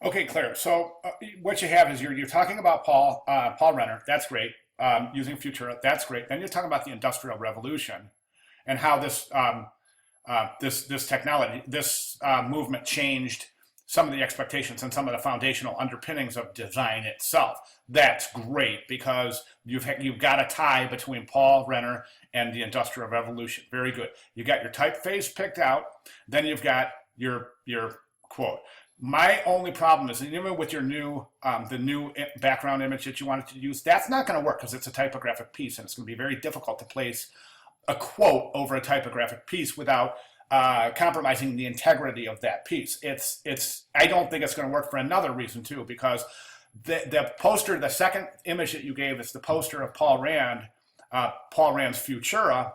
Okay, Claire. So what you have is you're talking about Paul Renner. That's great. Using Futura. That's great. Then you're talking about the Industrial Revolution and how this technology, this movement changed some of the expectations and some of the foundational underpinnings of design itself. That's great because you've got a tie between Paul Renner and the Industrial Revolution. Very good. You got your typeface picked out. Then you've got your quote. My only problem is even with your new the new background image that you wanted to use, that's not going to work because it's a typographic piece and it's going to be very difficult to place a quote over a typographic piece without compromising the integrity of that piece. I don't think it's going to work for another reason too, because the poster, the second image that you gave is the poster of Paul Rand's Futura.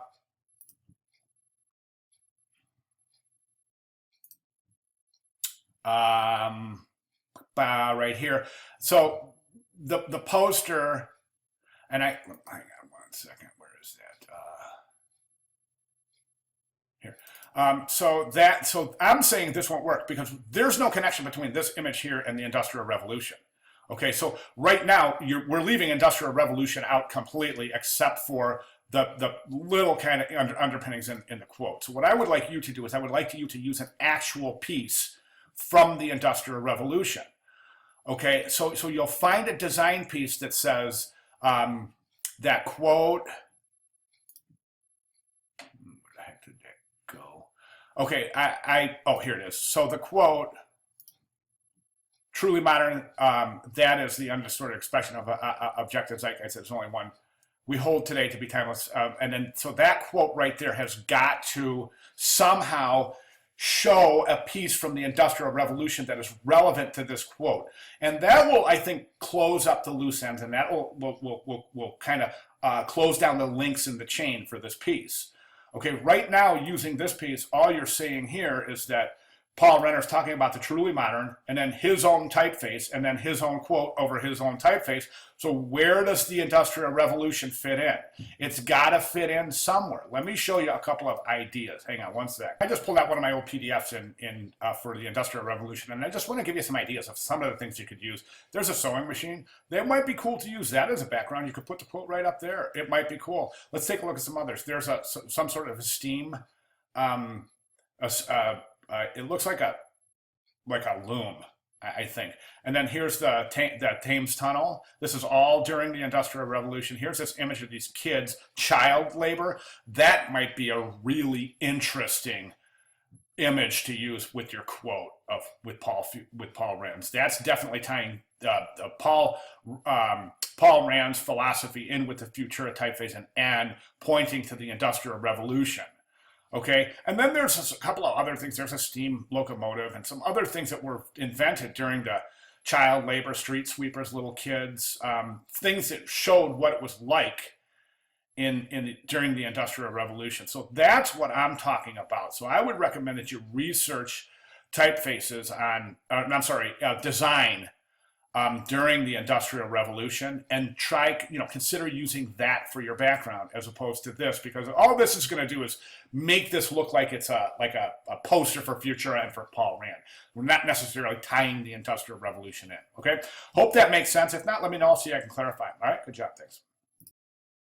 Right here. So the poster, and hang on one second. Where is that? Here. So I'm saying this won't work because there's no connection between this image here and the Industrial Revolution. Okay, so right now we're leaving Industrial Revolution out completely, except for the little kind of underpinnings in the quote. So what I would like you to do is I would like you to use an actual piece from the Industrial Revolution. Okay, so you'll find a design piece that says that quote. Where the heck did that go? Okay, oh, here it is. So the quote, truly modern, that is the undistorted expression of objective zeitgeist. There's only one we hold today to be timeless. And then, so that quote right there has got to somehow show a piece from the Industrial Revolution that is relevant to this quote. And that will, I think, close up the loose ends, and that will kind of close down the links in the chain for this piece. Okay, right now, using this piece, all you're seeing here is that Paul Renner's talking about the truly modern, and then his own typeface, and then his own quote over his own typeface. So where does the Industrial Revolution fit in? It's got to fit in somewhere. Let me show you a couple of ideas. Hang on one sec. I just pulled out one of my old PDFs for the Industrial Revolution, and I just want to give you some ideas of some of the things you could use. There's a sewing machine. That might be cool to use that as a background. You could put the quote right up there. It might be cool. Let's take a look at some others. There's some sort of a steam, it looks like a loom, I think. And then here's the Thames Tunnel. This is all during the Industrial Revolution. Here's this image of these kids, child labor. That might be a really interesting image to use with your quote with Paul Rand's. That's definitely tying Paul Rand's philosophy in with the Futura typeface and pointing to the Industrial Revolution. Okay, and then there's a couple of other things. There's a steam locomotive and some other things that were invented during the child labor, street sweepers, little kids, things that showed what it was like during the Industrial Revolution. So that's what I'm talking about. So I would recommend that you research typefaces on, design during the Industrial Revolution, and consider using that for your background as opposed to this, because all this is going to do is make this look like it's a poster for Futura and for Paul Rand. We're not necessarily tying the Industrial Revolution in. Okay, hope that makes sense. If not, let me know. I'll see if I can clarify. All right, good job. Thanks.